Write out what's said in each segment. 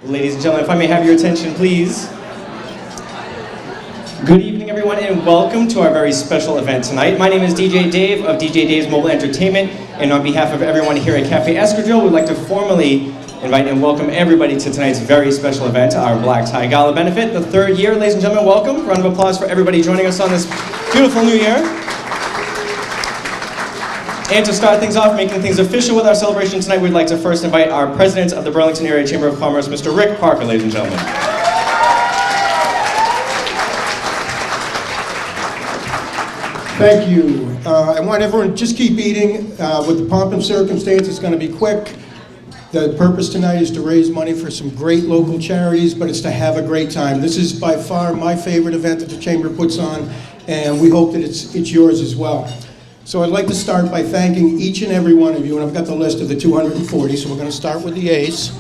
Ladies and gentlemen, if I may have your attention, please. Good evening, everyone, and welcome to our very special event tonight. My name is DJ Dave of DJ Dave's Mobile Entertainment, and on behalf of everyone here at Cafe Escadrille, we'd like to formally invite and welcome everybody to tonight's very special event, our Black Tie Gala benefit, the third year. Ladies and gentlemen, welcome. Round of applause for everybody joining us on this beautiful new year. And to start things off, making things official with our celebration tonight, we'd like to first invite our president of the Burlington Area Chamber of Commerce, Mr. Rick Parker, ladies and gentlemen. Thank you. I want everyone to just keep eating. With the pomp and circumstance, it's going to be quick. The purpose tonight is to raise money for some great local charities, but it's to have a great time. This is by far my favorite event that the Chamber puts on, and we hope that it's yours as well. So I'd like to start by thanking each and every one of you, and I've got the list of the 240, so we're going to start with the A's.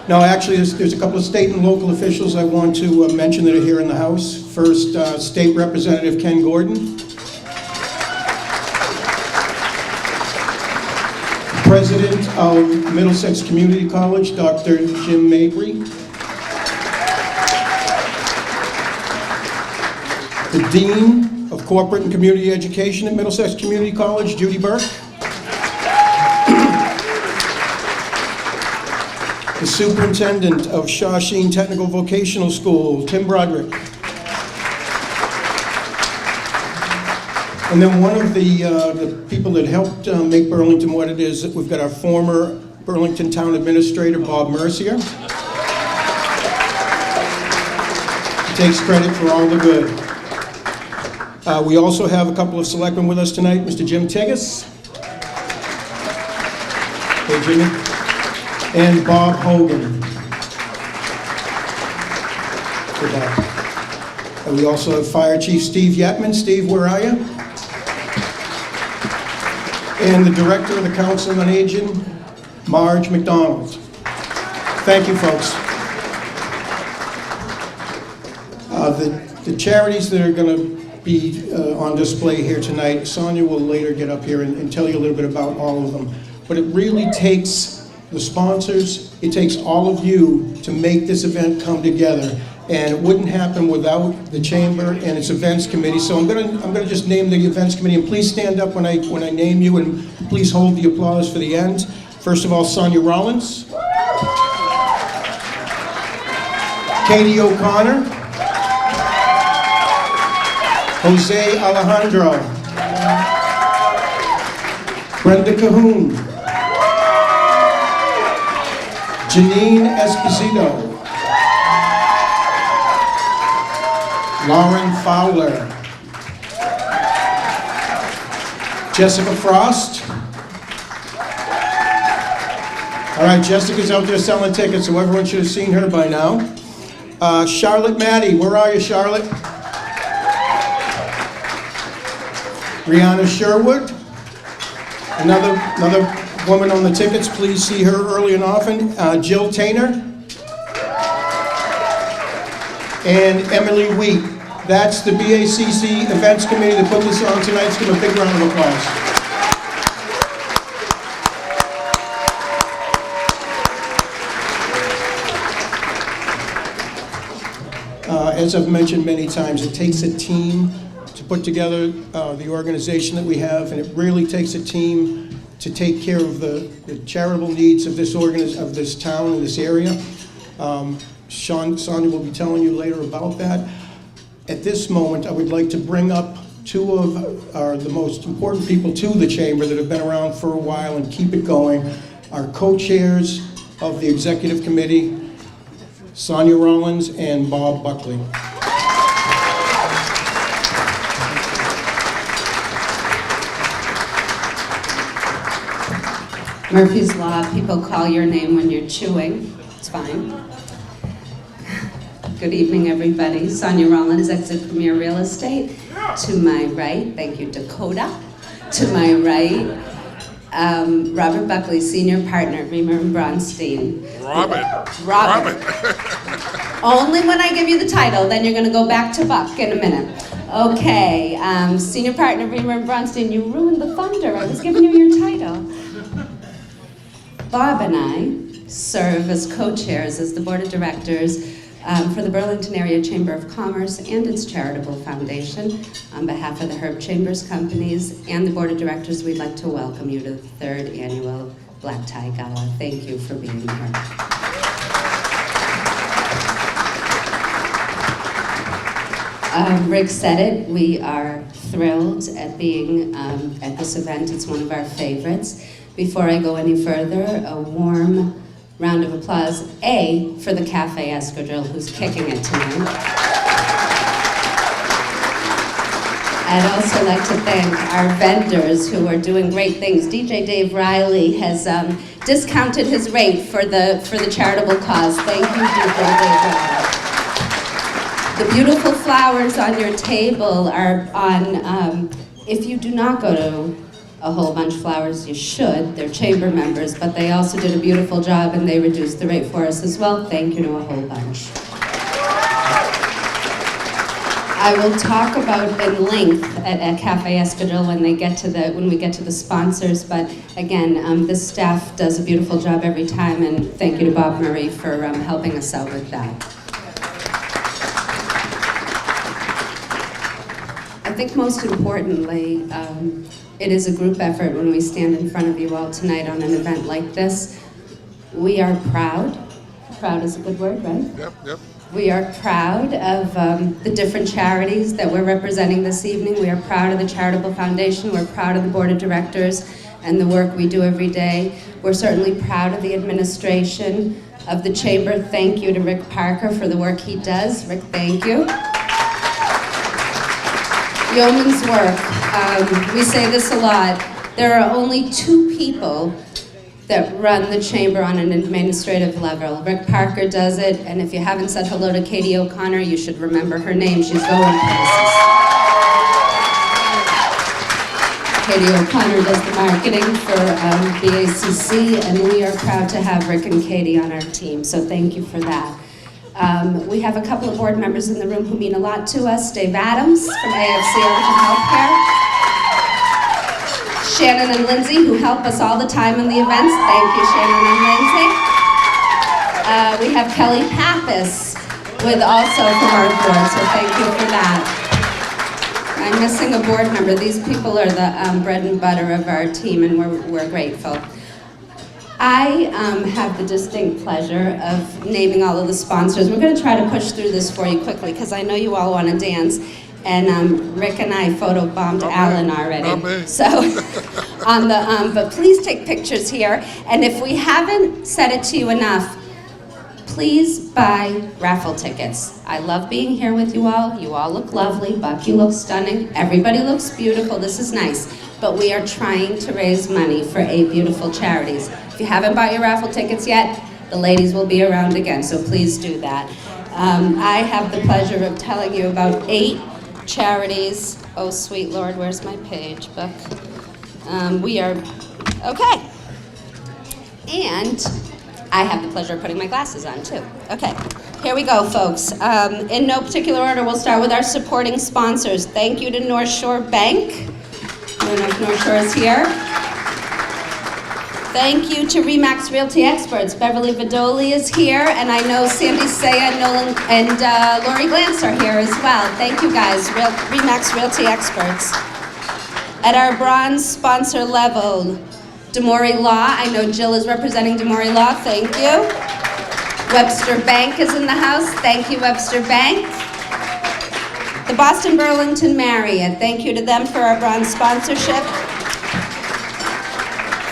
Now, actually, there's a couple of state and local officials I want to mention that are here in the House. First, State Representative Ken Gordon. President of Middlesex Community College, Dr. Jim Mabry. The Dean of Corporate and Community Education at Middlesex Community College, Judy Burke. The Superintendent of Shawsheen Technical Vocational School, Tim Broderick. And then one of the people that helped make Burlington what it is, we've got our former Burlington Town Administrator, Bob Mercier. He takes credit for all the good. We also have a couple of selectmen with us tonight, Mr. Jim Tigas. Hey, Jimmy. And Bob Hogan. Good night. And we also have Fire Chief Steve Yetman. Steve, where are you? And the Director of the Council on Aging, Marge McDonald. Thank you, folks. The charities that are going to be on display here tonight, Sonia will later get up here and tell you a little bit about all of them. But it really takes the sponsors, it takes all of you to make this event come together. And it wouldn't happen without the Chamber and its events committee. So I'm gonna just name the events committee, and please stand up when I name you, and please hold the applause for the end. First of all, Sonia Rollins, Katie O'Connor, Jose Alejandro, Brenda Cahoon, Janine Esposito, Lauren Fowler, Jessica Frost. All right, Jessica's out there selling tickets, so everyone should have seen her by now. Charlotte Maddie, where are you, Charlotte? Brianna Sherwood, another woman on the tickets. Please see her early and often. Jill Tainer and Emily Wheat. That's the BACC Events Committee that put this on tonight. Let's give them a big round of applause. As I've mentioned many times, it takes a team to put together the organization that we have, and it really takes a team to take care of the charitable needs of this town and this area. Sonia will be telling you later about that. At this moment, I would like to bring up two of the most important people to the Chamber that have been around for a while and keep it going. Our co-chairs of the Executive Committee, Sonia Rollins and Bob Buckley. Murphy's Law, people call your name when you're chewing. It's fine. Good evening, everybody. Sonia Rollins, Exit Premier Real Estate. To my right, thank you, Dakota. To my right, Robert Buckley, Senior Partner, Reamer and Bronstein. Robert. Only when I give you the title, then you're going to go back to Buck in a minute. Okay, Senior Partner, Reamer and Bronstein, you ruined the thunder. I was giving you your title. Bob and I serve as co-chairs as the board of directors for the Burlington Area Chamber of Commerce and its charitable foundation. On behalf of the Herb Chambers Companies and the board of directors, we'd like to welcome you to the 3rd annual Black Tie Gala. Thank you for being here. Rick said it, we are thrilled at being at this event. It's one of our favorites. Before I go any further, a warm round of applause, for the Cafe Escadrille, who's kicking it tonight. I'd also like to thank our vendors who are doing great things. DJ Dave Riley has discounted his rate for the charitable cause. Thank you, DJ Dave Riley. The beautiful flowers on your table are on, if you do not go to a Whole Bunch Flowers, you should. They're chamber members, but they also did a beautiful job and they reduced the rate for us as well. Thank you to a whole bunch. I will talk about in length at Cafe Escadrille when we get to the sponsors, but again, this staff does a beautiful job every time, and thank you to Bob Murray for helping us out with that. I think most importantly, it is a group effort when we stand in front of you all tonight on an event like this. We are proud. Proud is a good word, right? Yep. We are proud of the different charities that we're representing this evening. We are proud of the Charitable Foundation. We're proud of the Board of Directors and the work we do every day. We're certainly proud of the administration of the Chamber. Thank you to Rick Parker for the work he does. Rick, thank you. Yeoman's work. We say this a lot. There are only 2 people that run the chamber on an administrative level. Rick Parker does it, and if you haven't said hello to Katie O'Connor, you should remember her name. She's going places. Katie O'Connor does the marketing for BACC, and we are proud to have Rick and Katie on our team, so thank you for that. We have a couple of board members in the room who mean a lot to us. Dave Adams from AFC Urgent Healthcare. Shannon and Lindsay, who help us all the time in the events. Thank you, Shannon and Lindsay. We have Kelly Pappas with also from our board, so thank you for that. I'm missing a board member. These people are the bread and butter of our team, and we're grateful. I have the distinct pleasure of naming all of the sponsors. We're going to try to push through this for you quickly because I know you all want to dance. And Rick and I photobombed Alan already. So, but please take pictures here. And if we haven't said it to you enough, please buy raffle tickets. I love being here with you all. You all look lovely. Buck, you look stunning. Everybody looks beautiful. This is nice. But we are trying to raise money for 8 beautiful charities. If you haven't bought your raffle tickets yet, the ladies will be around again, so please do that. I have the pleasure of telling you about 8 charities. Oh, sweet Lord, where's my page, Buck? We are, okay. And I have the pleasure of putting my glasses on, too. Okay, here we go, folks. In no particular order, we'll start with our supporting sponsors. Thank you to North Shore Bank. I don't know if North Shore is here. Thank you to RE/MAX Realty Experts. Beverly Vidoli is here, and I know Sandy Saya, Nolan, and Lori Glantz are here as well. Thank you guys, RE/MAX Realty Experts. At our bronze sponsor level, DeMori Law. I know Jill is representing DeMori Law. Thank you. Webster Bank is in the house. Thank you, Webster Bank. The Boston Burlington Marriott. Thank you to them for our bronze sponsorship.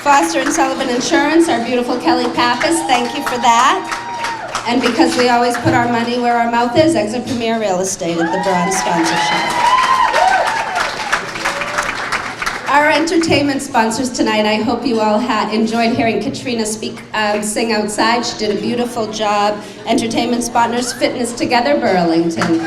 Foster and Sullivan Insurance, our beautiful Kelly Pappas, thank you for that. And because we always put our money where our mouth is, Exit Premier Real Estate at the bronze sponsorship. Our entertainment sponsors tonight, I hope you all enjoyed hearing Katrina sing outside. She did a beautiful job. Entertainment sponsors, Fitness Together Burlington.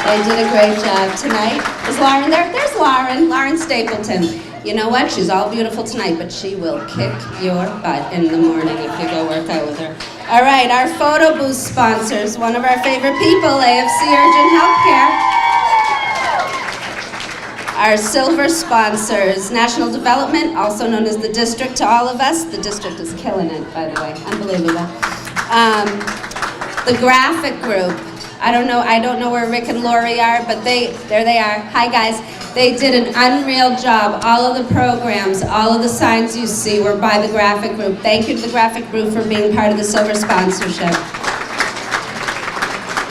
They did a great job tonight. Is Lauren there? There's Lauren Stapleton. You know what? She's all beautiful tonight, but she will kick your butt in the morning if you go work out with her. All right, our photo booth sponsors, one of our favorite people, AFC Urgent Healthcare. Our silver sponsors, National Development, also known as the District to all of us. The District is killing it, by the way, unbelievable. The Graphic Group, I don't know where Rick and Lori are, but there they are. Hi guys. They did an unreal job. All of the programs, all of the signs you see were by the Graphic Group. Thank you to the Graphic Group for being part of the silver sponsorship.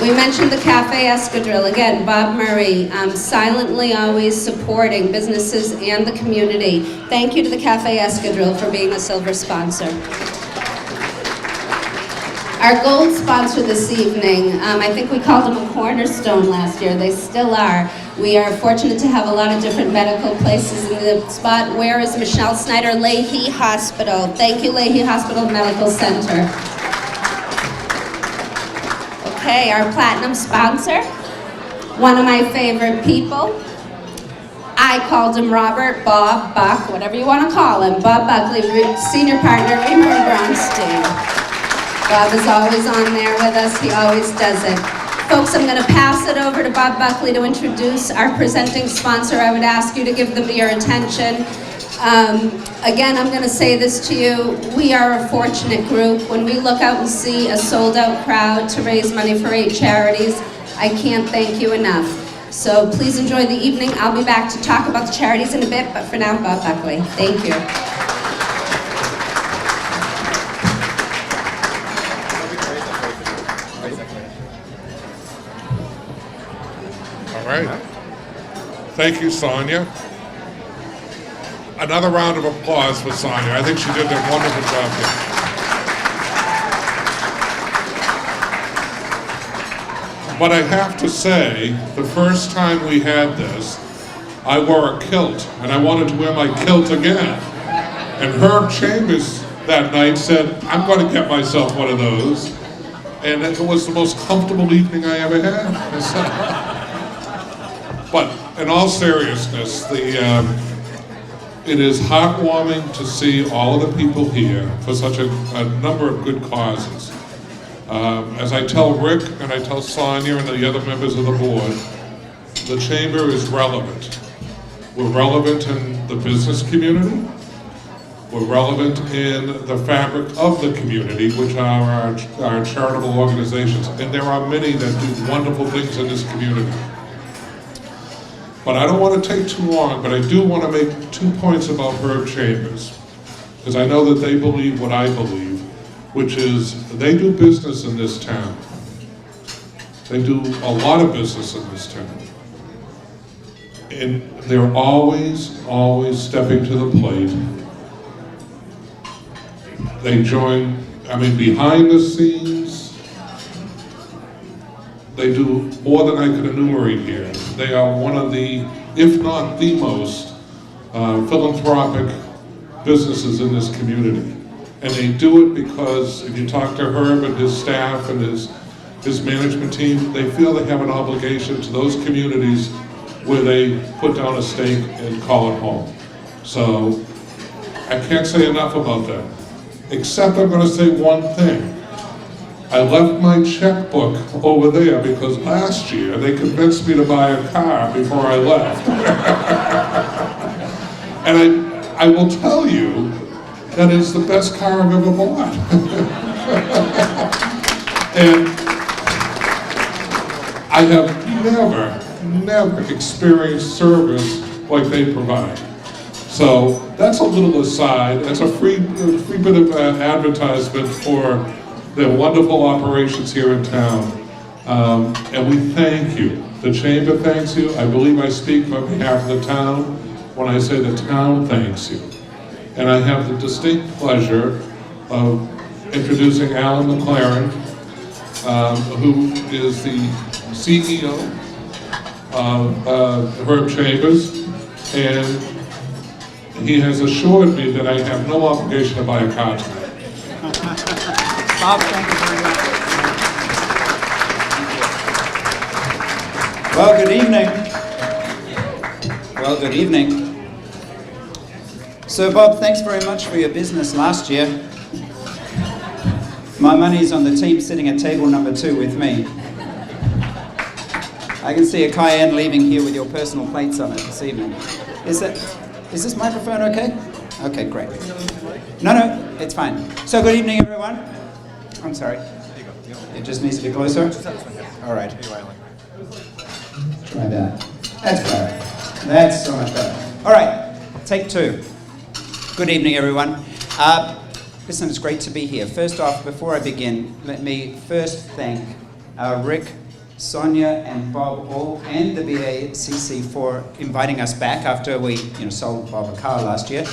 We mentioned the Cafe Escadrille. Again, Bob Murray, silently always supporting businesses and the community. Thank you to the Cafe Escadrille for being a silver sponsor. Our gold sponsor this evening, I think we called them a cornerstone last year. They still are. We are fortunate to have a lot of different medical places in the spot. Where is Michelle Snyder? Leahy Hospital. Thank you, Leahy Hospital Medical Center. Okay, our platinum sponsor, one of my favorite people. I called him Robert, Bob, Buck, whatever you want to call him. Bob Buckley, senior partner, Reamer and Bronstein. Bob is always on there with us. He always does it. Folks, I'm going to pass it over to Bob Buckley to introduce our presenting sponsor. I would ask you to give them your attention. Again, I'm going to say this to you. We are a fortunate group. When we look out and see a sold-out crowd to raise money for 8 charities, I can't thank you enough. So please enjoy the evening. I'll be back to talk about the charities in a bit, but for now, Bob Buckley. Thank you. Thank you, Sonia. Another round of applause for Sonia. I think she did a wonderful job here. But I have to say, the first time we had this, I wore a kilt, and I wanted to wear my kilt again. And Herb Chambers that night said, I'm going to get myself one of those. And it was the most comfortable evening I ever had. But in all seriousness, it is heartwarming to see all of the people here for such a number of good causes. As I tell Rick and I tell Sonia and the other members of the board, the Chamber is relevant. We're relevant in the business community. We're relevant in the fabric of the community, which are our charitable organizations. And there are many that do wonderful things in this community. But I don't want to take too long, but I do want to make 2 points about Herb Chambers. Because I know that they believe what I believe, which is they do business in this town. They do a lot of business in this town. And they're always, always stepping to the plate. They join, behind the scenes, they do more than I could enumerate here. They are one of the, if not the most, philanthropic businesses in this community. And they do it because if you talk to Herb and his staff and his management team, they feel they have an obligation to those communities where they put down a stake and call it home. So I can't say enough about that, except I'm going to say one thing. I left my checkbook over there because last year they convinced me to buy a car before I left. And I will tell you that it's the best car I've ever bought. And I have never experienced service like they provide. So that's a little aside. That's a free bit of advertisement for their wonderful operations here in town. And we thank you. The Chamber thanks you. I believe I speak on behalf of the town when I say the town thanks you. And I have the distinct pleasure of introducing Alan McLaren, who is the CEO of Herb Chambers, and he has assured me that I have no obligation to buy a car tonight. Bob, thank you very much. Well, good evening. Well, good evening. So, Bob, thanks very much for your business last year. My money's on the team sitting at table number 2 with me. I can see a Cayenne leaving here with your personal plates on it this evening. Is this microphone okay? Okay, great. No, it's fine. So good evening, everyone. I'm sorry. It just needs to be closer? All right. Try that. That's better. That's so much better. All right, take two. Good evening, everyone. Listen, it's great to be here. First off, before I begin, let me first thank Rick, Sonia, and Bob all, and the BACC for inviting us back after we sold Bob a car last year,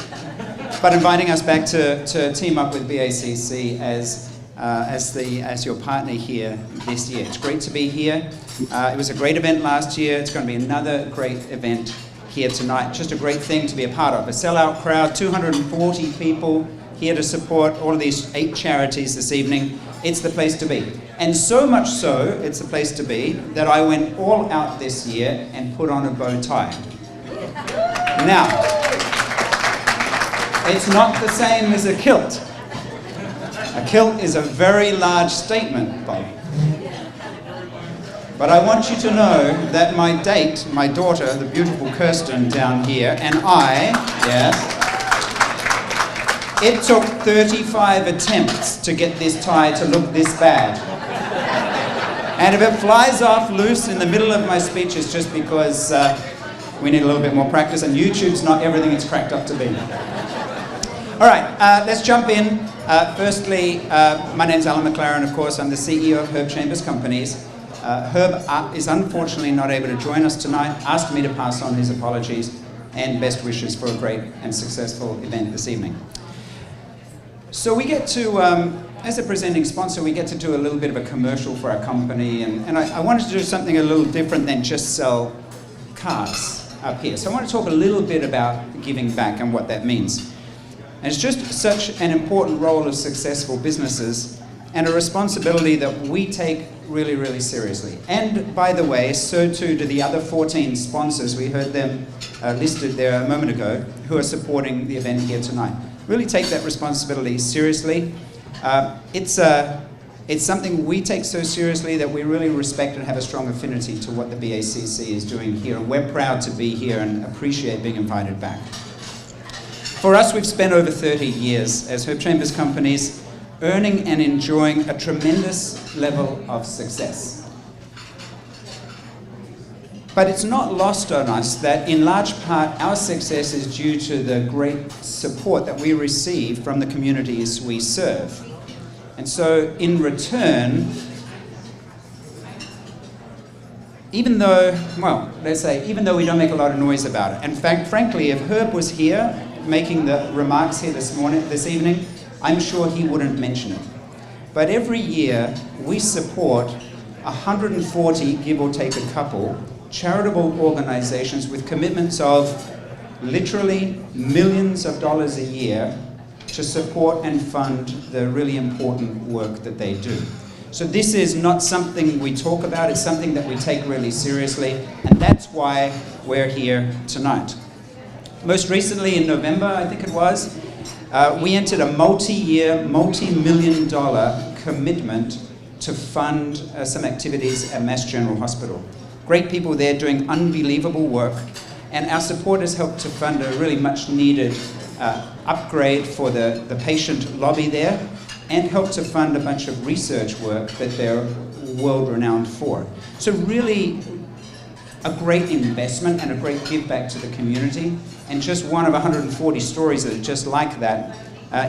but inviting us back to team up with BACC as your partner here this year. It's great to be here. It was a great event last year. It's going to be another great event here tonight. Just a great thing to be a part of. A sellout crowd, 240 people here to support all of these 8 charities this evening. It's the place to be. And so much so, it's the place to be, that I went all out this year and put on a bow tie. Now, it's not the same as a kilt. A kilt is a very large statement, Bob. But I want you to know that my date, my daughter, the beautiful Kirsten down here, and I, yes, it took 35 attempts to get this tie to look this bad. And if it flies off loose in the middle of my speech, it's just because we need a little bit more practice, and YouTube's not everything it's cracked up to be. All right, let's jump in. Firstly, my name's Alan McLaren, of course. I'm the CEO of Herb Chambers Companies. Herb is unfortunately not able to join us tonight, asked me to pass on his apologies and best wishes for a great and successful event this evening. So we get to, as a presenting sponsor, we get to do a little bit of a commercial for our company, and I wanted to do something a little different than just sell cars up here. So I want to talk a little bit about giving back and what that means. And it's just such an important role of successful businesses and a responsibility that we take really, really seriously. And by the way, so too do the other 14 sponsors, we heard them listed there a moment ago, who are supporting the event here tonight. Really take that responsibility seriously. It's something we take so seriously that we really respect and have a strong affinity to what the BACC is doing here. And we're proud to be here and appreciate being invited back. For us, we've spent over 30 years as Herb Chambers Companies earning and enjoying a tremendous level of success. But it's not lost on us that in large part our success is due to the great support that we receive from the communities we serve. And so in return, even though we don't make a lot of noise about it, and frankly, if Herb was here making the remarks here this evening, I'm sure he wouldn't mention it. But every year we support 140, give or take a couple, charitable organizations with commitments of literally millions of dollars a year to support and fund the really important work that they do. So this is not something we talk about, it's something that we take really seriously, and that's why we're here tonight. Most recently in November, I think it was, we entered a multi-year, multi-million-dollar commitment to fund some activities at Mass General Hospital. Great people there doing unbelievable work, and our supporters helped to fund a really much-needed upgrade for the patient lobby there, and helped to fund a bunch of research work that they're world-renowned for. So really a great investment and a great give back to the community, and just one of 140 stories that are just like that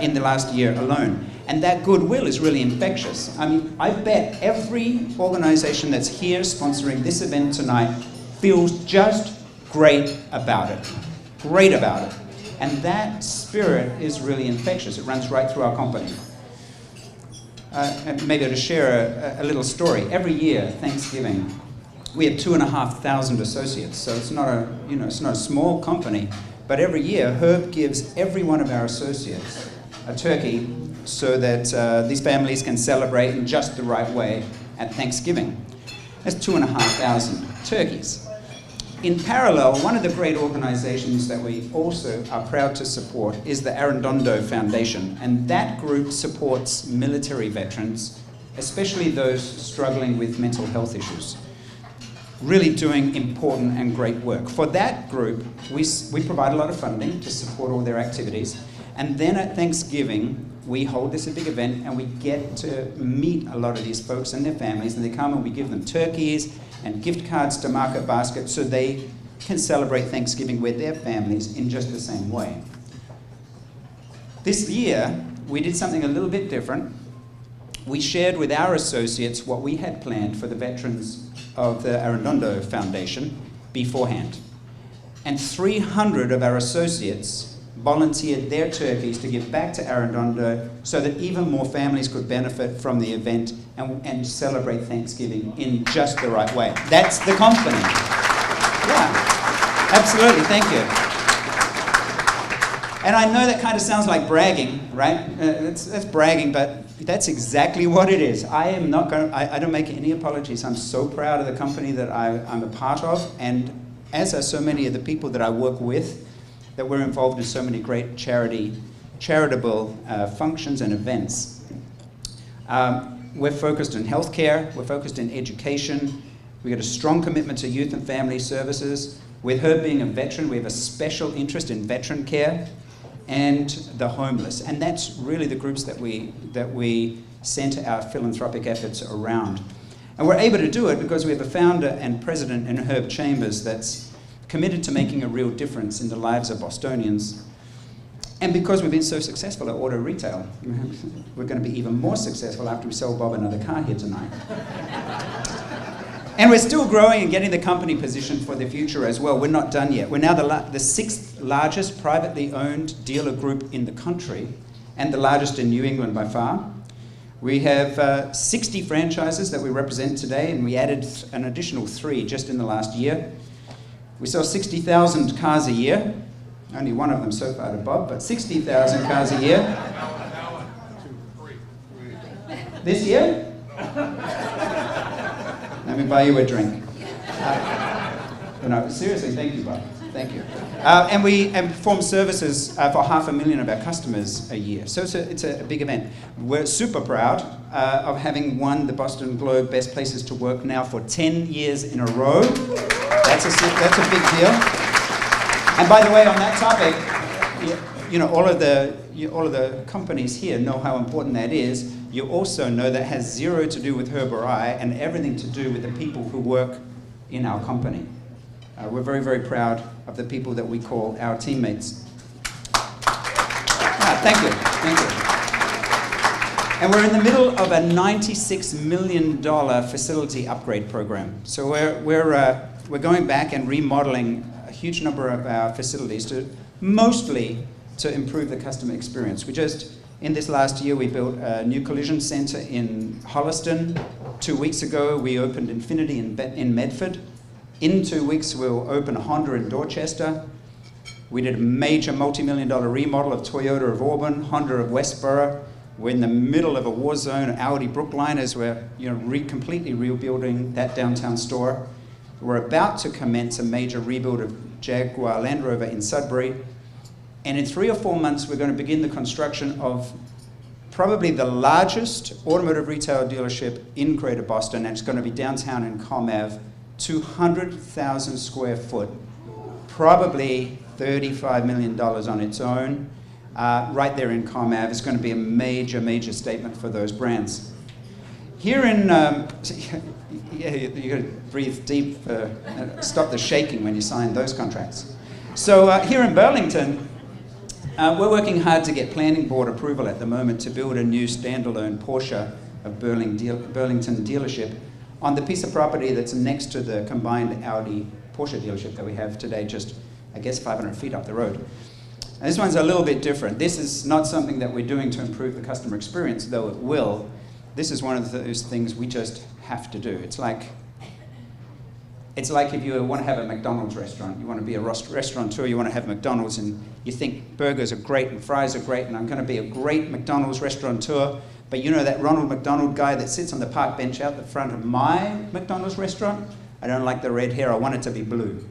in the last year alone. And that goodwill is really infectious. I mean, I bet every organization that's here sponsoring this event tonight feels just great about it. Great about it. And that spirit is really infectious. It runs right through our company. And maybe to share a little story. Every year, Thanksgiving, we have 2,500 associates, so it's not a small company. But every year, Herb gives every one of our associates a turkey so that these families can celebrate in just the right way at Thanksgiving. That's 2,500 turkeys. In parallel, one of the great organizations that we also are proud to support is the Arredondo Foundation, and that group supports military veterans, especially those struggling with mental health issues. really doing important and great work. For that group, we provide a lot of funding to support all their activities. And then at Thanksgiving, we hold this a big event and we get to meet a lot of these folks and their families, and they come and we give them turkeys and gift cards to Market Basket so they can celebrate Thanksgiving with their families in just the same way. This year, we did something a little bit different. We shared with our associates what we had planned for the veterans of the Arredondo Foundation beforehand. And 300 of our associates volunteered their turkeys to give back to Arredondo so that even more families could benefit from the event and celebrate Thanksgiving in just the right way. That's the company. Yeah, absolutely, thank you. And I know that kind of sounds like bragging, right? That's bragging, but that's exactly what it is. I am not going. I don't make any apologies. I'm so proud of the company that I'm a part of, and as are so many of the people that I work with, that we're involved in so many great charitable functions and events. We're focused on healthcare. We're focused in education. We've got a strong commitment to youth and family services. With her being a veteran, we have a special interest in veteran care and the homeless. And that's really the groups that we center our philanthropic efforts around. And we're able to do it because we have a founder and president in Herb Chambers that's committed to making a real difference in the lives of Bostonians. And because we've been so successful at auto retail, we're going to be even more successful after we sell Bob another car here tonight. And we're still growing and getting the company positioned for the future as well. We're not done yet. We're now the sixth largest privately owned dealer group in the country, and the largest in New England by far. We have 60 franchises that we represent today, and we added an additional 3 just in the last year. We sell 60,000 cars a year. Only one of them so far to Bob, but 60,000 cars a year. This year? Let me buy you a drink. No, seriously, thank you, Bob. Thank you. And we perform services for 500,000 of our customers a year. So it's a big event. We're super proud of having won the Boston Globe Best Places to Work now for 10 years in a row. That's a big deal. And by the way, on that topic, you know, all of the companies here know how important that is. You also know that has zero to do with Herb or I, and everything to do with the people who work in our company. We're very, very proud of the people that we call our teammates. Thank you. And we're in the middle of a $96 million facility upgrade program. So we're going back and remodeling a huge number of our facilities mostly to improve the customer experience. In this last year, we built a new collision center in Holliston. 2 weeks ago, we opened Infinity in Medford. In 2 weeks, we'll open a Honda in Dorchester. We did a major multi-million-dollar remodel of Toyota of Auburn, Honda of Westboro. We're in the middle of a war zone, Audi Brookline, as we're completely rebuilding that downtown store. We're about to commence a major rebuild of Jaguar Land Rover in Sudbury. And in 3 or 4 months, we're going to begin the construction of probably the largest automotive retail dealership in Greater Boston, and it's going to be downtown in Comm Ave, 200,000 square foot, probably $35 million on its own, right there in Comm Ave. It's going to be a major, major statement for those brands. Here in, you got to breathe deep, stop the shaking when you sign those contracts. So here in Burlington, we're working hard to get planning board approval at the moment to build a new standalone Porsche of Burlington dealership on the piece of property that's next to the combined Audi Porsche dealership that we have today, just, I guess, 500 feet up the road. And this one's a little bit different. This is not something that we're doing to improve the customer experience, though it will. This is one of those things we just have to do. It's like if you want to have a McDonald's restaurant, you want to be a restaurateur, you want to have McDonald's, and you think burgers are great and fries are great, and I'm going to be a great McDonald's restaurateur, but you know that Ronald McDonald guy that sits on the park bench out the front of my McDonald's restaurant? I don't like the red hair, I want it to be blue.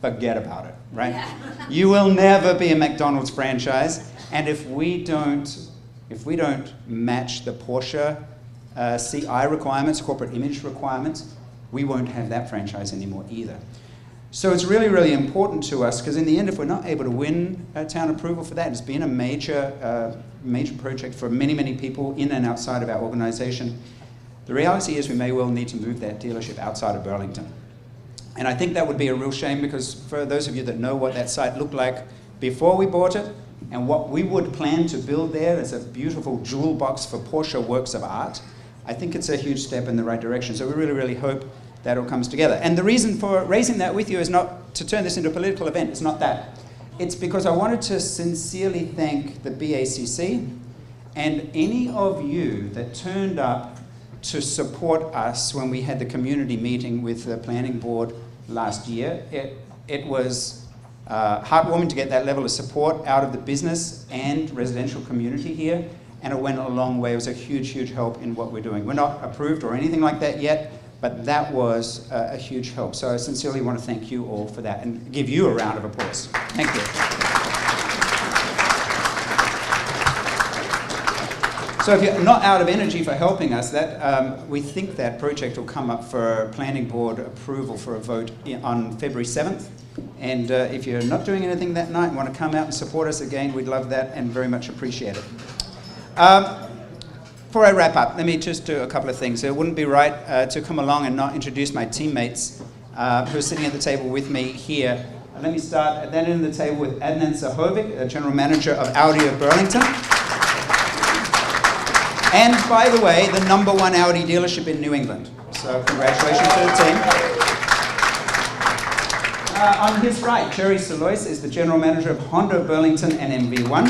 Forget about it, right? Yeah. You will never be a McDonald's franchise, and if we don't match the Porsche CI requirements, corporate image requirements, we won't have that franchise anymore either. So it's really, really important to us, because in the end, if we're not able to win town approval for that, it's been a major project for many, many people in and outside of our organization. The reality is we may well need to move that dealership outside of Burlington. And I think that would be a real shame, because for those of you that know what that site looked like before we bought it, and what we would plan to build there as a beautiful jewel box for Porsche works of art, I think it's a huge step in the right direction. So we really, really hope that all comes together. And the reason for raising that with you is not to turn this into a political event. It's not that. It's because I wanted to sincerely thank the BACC and any of you that turned up to support us when we had the community meeting with the planning board last year. It was heartwarming to get that level of support out of the business and residential community here, and it went a long way. It was a huge, huge help in what we're doing. We're not approved or anything like that yet, but that was a huge help. So I sincerely want to thank you all for that and give you a round of applause. Thank you. So if you're not out of energy for helping us, we think that project will come up for planning board approval for a vote on February 7th. And if you're not doing anything that night and want to come out and support us again, we'd love that and very much appreciate it. Before I wrap up, let me just do a couple of things. It wouldn't be right to come along and not introduce my teammates who are sitting at the table with me here. Let me start at that end of the table with Adnan Sahovic, General Manager of Audi of Burlington. And by the way, the #1 Audi dealership in New England. So congratulations to the team. On his right, Jerry Solois is the General Manager of Honda Burlington and MV1.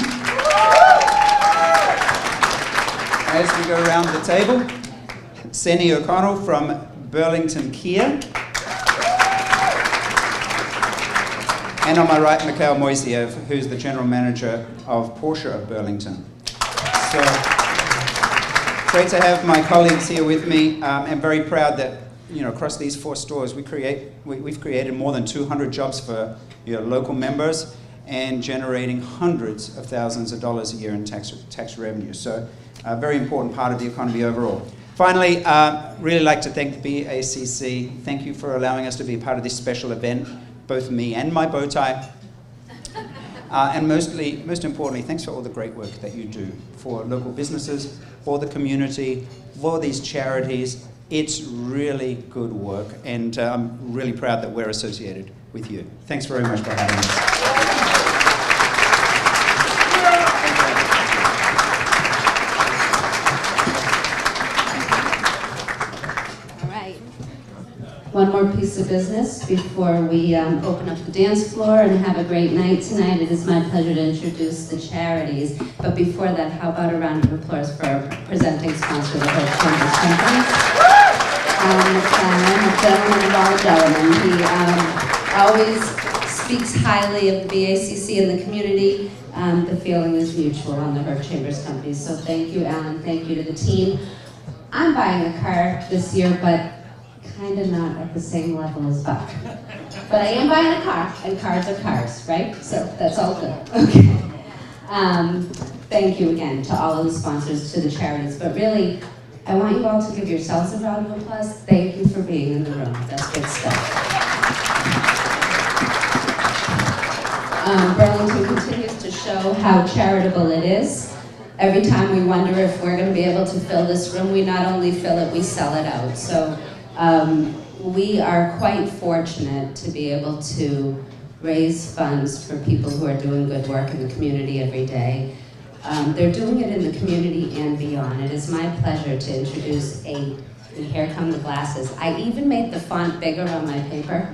As we go around the table, Senny O'Connell from Burlington Kia. And on my right, Mikhail Moisiev, who's the General Manager of Porsche of Burlington. So, great to have my colleagues here with me. I'm very proud that, across these 4 stores, we've created more than 200 jobs for local members and generating hundreds of thousands of dollars a year in tax revenue. So, a very important part of the economy overall. Finally, really like to thank the BACC. Thank you for allowing us to be a part of this special event, both me and my bow tie. And most importantly, thanks for all the great work that you do for local businesses, for the community, for these charities. It's really good work, and I'm really proud that we're associated with you. Thanks very much for having us. One more piece of business before we open up the dance floor and have a great night tonight. It is my pleasure to introduce the charities. But before that, how about a round of applause for our presenting sponsor, the Hope Chambers Company. A gentleman. He always speaks highly of the BACC and the community. The feeling is mutual on the Herb Chambers Company. So thank you, Alan. Thank you to the team. I'm buying a car this year, but kind of not at the same level as Buck. But I am buying a car, and cars are cars, right? So that's all good. Okay. Thank you again to all of the sponsors, to the charities. But really, I want you all to give yourselves a round of applause. Thank you for being in the room. That's good stuff. Burlington continues to show how charitable it is. Every time we wonder if we're going to be able to fill this room, we not only fill it, we sell it out. So we are quite fortunate to be able to raise funds for people who are doing good work in the community every day. They're doing it in the community and beyond. It is my pleasure to introduce and here come the glasses. I even made the font bigger on my paper.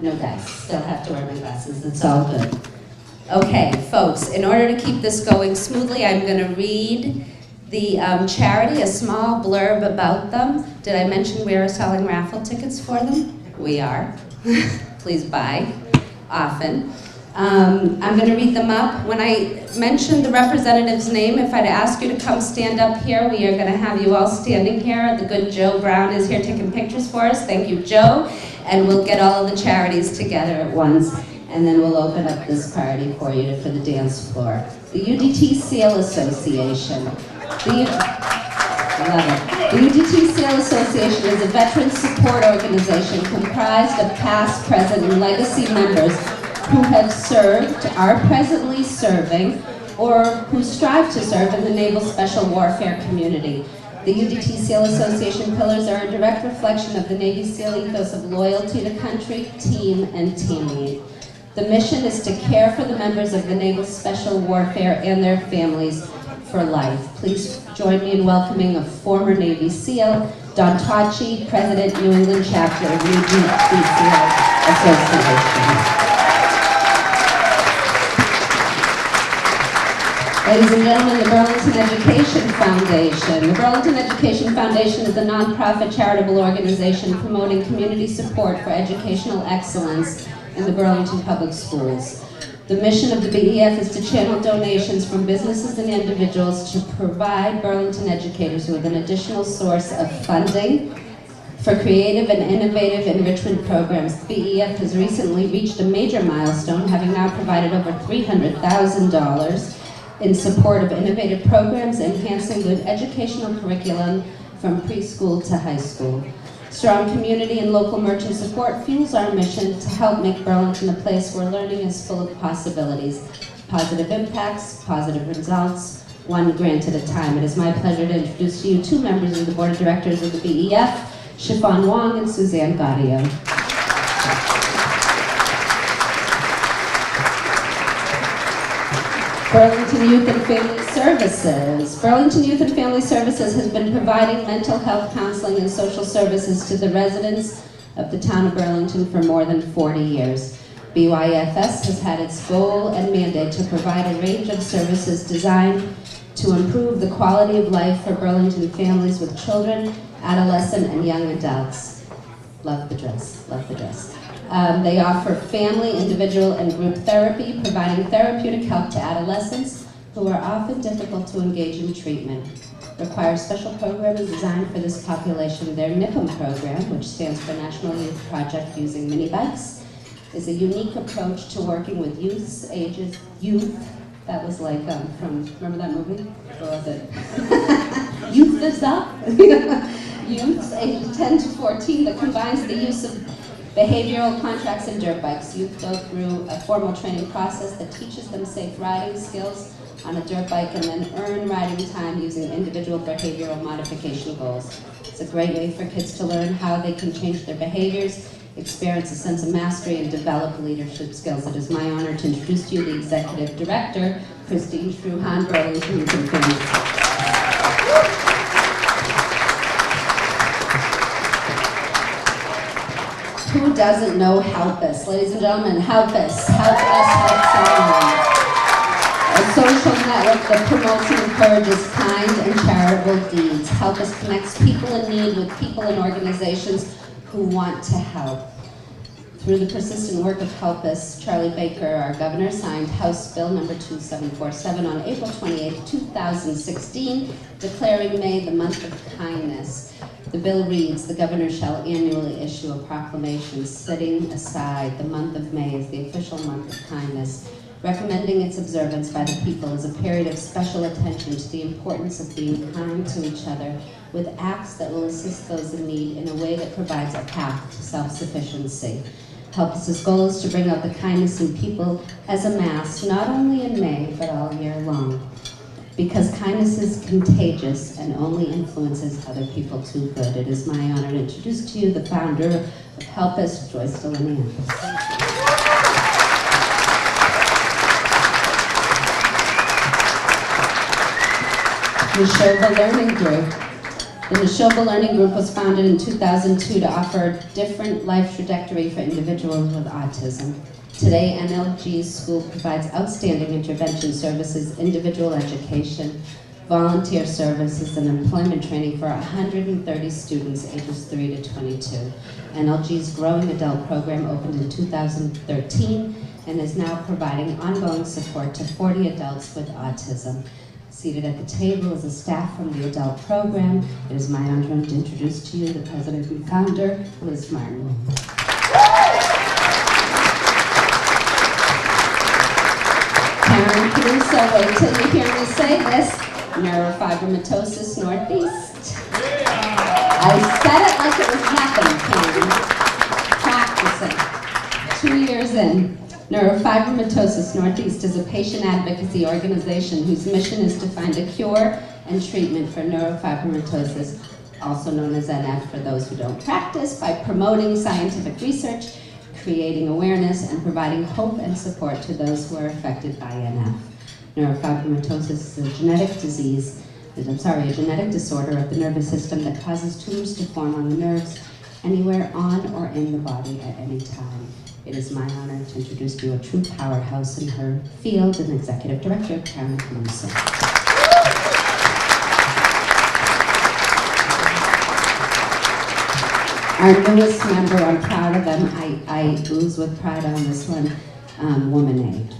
No dice, still have to wear my glasses, it's all good. Okay, folks, in order to keep this going smoothly, I'm gonna read the charity, a small blurb about them. Did I mention we are selling raffle tickets for them? We are. Please buy often. I'm going to read them up. When I mentioned the representative's name, if I'd ask you to come stand up here, we are going to have you all standing here. The good Joe Brown is here taking pictures for us. Thank you, Joe. And we'll get all of the charities together at once, and then we'll open up this party for you for the dance floor. The UDT Sale Association. I love it. The UDTCL Association is a veteran support organization comprised of past, present, and legacy members who have served, are presently serving, or who strive to serve in the Naval Special Warfare community. The UDTCL Association pillars are a direct reflection of the Navy SEAL ethos of loyalty to country, team, and teaming. The mission is to care for the members of the Naval Special Warfare and their families for life. Please join me in welcoming a former Navy SEAL, Don Tachi, President, New England Chapter of UDTCL Association. Ladies and gentlemen, the Burlington Education Foundation. The Burlington Education Foundation is a nonprofit charitable organization promoting community support for educational excellence in the Burlington Public Schools. The mission of the BEF is to channel donations from businesses and individuals to provide Burlington educators with an additional source of funding for creative and innovative enrichment programs. The BEF has recently reached a major milestone, having now provided over $300,000 in support of innovative programs enhancing the educational curriculum from preschool to high school. Strong community and local merchant support fuels our mission to help make Burlington a place where learning is full of possibilities, positive impacts, positive results, one grant at a time. It is my pleasure to introduce to you two members of the Board of Directors of the BEF, Chiffon Wong and Suzanne Gaudio. Burlington Youth and Family Services. Burlington Youth and Family Services has been providing mental health counseling and social services to the residents of the town of Burlington for more than 40 years. BYFS has had its goal and mandate to provide a range of services designed to improve the quality of life for Burlington families with children, adolescent, and young adults. Love the dress, love the dress. They offer family, individual, and group therapy, providing therapeutic help to adolescents who are often difficult to engage in treatment. Require special programs designed for this population. Their NIPM program, which stands for National Youth Project Using Mini Bikes, is a unique approach to working with youth. That was like from, remember that movie? What was it? Youth is Up? Youth ages 10 to 14 that combines the use of behavioral contracts and dirt bikes. Youth go through a formal training process that teaches them safe riding skills on a dirt bike and then earn riding time using individual behavioral modification goals. It's a great way for kids to learn how they can change their behaviors, experience a sense of mastery, and develop leadership skills. It is my honor to introduce to you the Executive Director, Christine Struhan, Burlington Youth and Family. Who doesn't know Help Us? Ladies and gentlemen, Help Us. Help Us, help someone. A social network that promotes and encourages kind and charitable deeds. Help Us connects people in need with people and organizations who want to help. Through the persistent work of Help Us, Charlie Baker, our governor, signed House Bill number 2747 on April 28, 2016, declaring May the month of kindness. The bill reads, the governor shall annually issue a proclamation setting aside the month of May as the official month of kindness, recommending its observance by the people as a period of special attention to the importance of being kind to each other with acts that will assist those in need in a way that provides a path to self-sufficiency. Help Us' goal is to bring out the kindness in people as a mass, not only in May, but all year long. Because kindness is contagious and only influences other people to good. It is my honor to introduce to you the founder of Help Us, Joyce Delaney. Neshoba Learning Group. The Neshoba Learning Group was founded in 2002 to offer a different life trajectory for individuals with autism. Today, NLG's school provides outstanding intervention services, individual education, volunteer services, and employment training for 130 students ages 3 to 22. NLG's growing adult program opened in 2013 and is now providing ongoing support to 40 adults with autism. Seated at the table is a staff from the adult program. It is my honor to introduce to you the president and founder, Liz Martin. Karen Caruso, wait till you hear me say this. Neurofibromatosis Northeast. I said it like it was nothing, Karen. Practicing. 2 years in, Neurofibromatosis Northeast is a patient advocacy organization whose mission is to find a cure and treatment for neurofibromatosis, also known as NF for those who don't practice, by promoting scientific research, creating awareness, and providing hope and support to those who are affected by NF. Neurofibromatosis is a genetic a genetic disorder of the nervous system that causes tumors to form on the nerves anywhere on or in the body at any time. It is my honor to introduce to you a true powerhouse in her field and Executive Director, Karen Caruso. Our newest member, I'm proud of them. I ooze with pride on this one, WomanAid.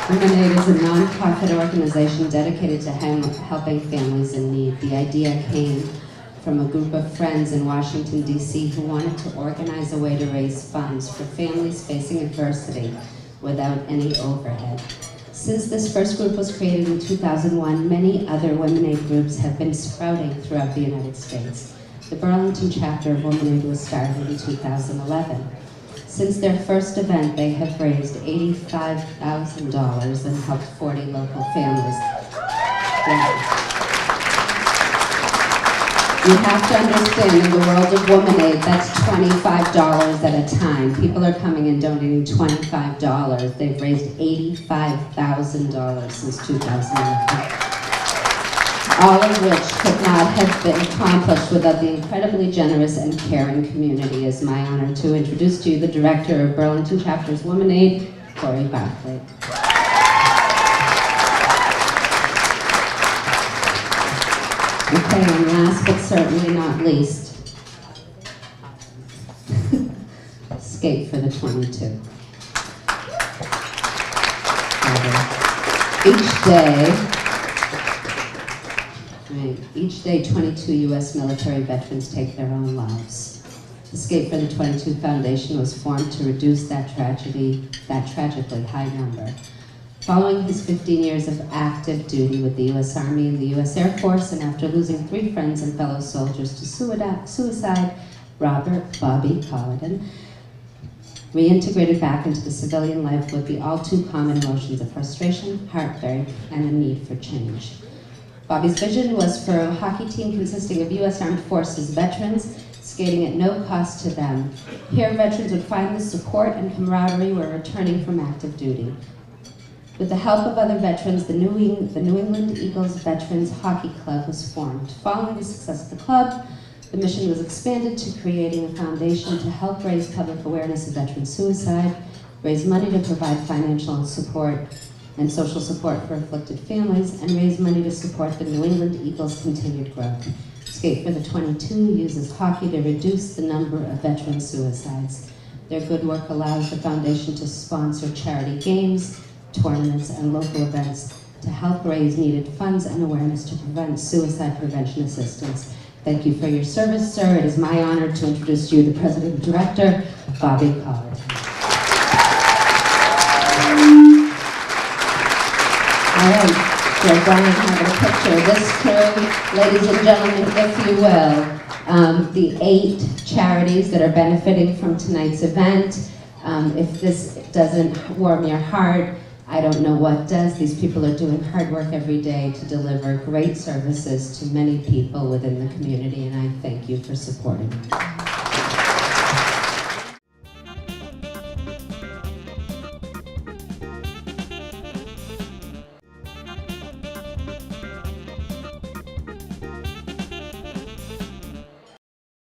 WomanAid is a non-profit organization dedicated to helping families in need. The idea came from a group of friends in Washington, D.C. who wanted to organize a way to raise funds for families facing adversity without any overhead. Since this first group was created in 2001, many other WomanAid groups have been sprouting throughout the United States. The Burlington chapter of WomanAid was started in 2011. Since their first event, they have raised $85,000 and helped 40 local families. Yeah. You have to understand, in the world of WomanAid, that's $25 at a time. People are coming and donating $25. They've raised $85,000 since 2011. All of which could not have been accomplished without the incredibly generous and caring community. It is my honor to introduce to you the Director of Burlington Chapter's WomanAid, Corey Barclay. Okay, and last but certainly not least, Skate for the 22. Each day, 22 U.S. military veterans take their own lives. The Skate for the 22 Foundation was formed to reduce that tragically high number. Following his 15 years of active duty with the U.S. Army and the U.S. Air Force, and after losing 3 friends and fellow soldiers to suicide, Robert Bobby Colligan reintegrated back into the civilian life with the all too common emotions of frustration, heartbreak, and a need for change. Bobby's vision was for a hockey team consisting of U.S. Armed Forces veterans, skating at no cost to them. Here, veterans would find the support and camaraderie when returning from active duty. With the help of other veterans, the New England Eagles Veterans Hockey Club was formed. Following the success of the club, the mission was expanded to creating a foundation to help raise public awareness of veteran suicide, raise money to provide financial support and social support for afflicted families, and raise money to support the New England Eagles' continued growth. Skate for the 22 uses hockey to reduce the number of veteran suicides. Their good work allows the foundation to sponsor charity games, tournaments, and local events to help raise needed funds and awareness to prevent suicide prevention assistance. Thank you for your service, sir. It is my honor to introduce you the President and Director, Bobby Colligan. All right, so Brian having a picture. This crew, ladies and gentlemen, if you will, the 8 charities that are benefiting from tonight's event. If this doesn't warm your heart, I don't know what does. These people are doing hard work every day to deliver great services to many people within the community, and I thank you for supporting them.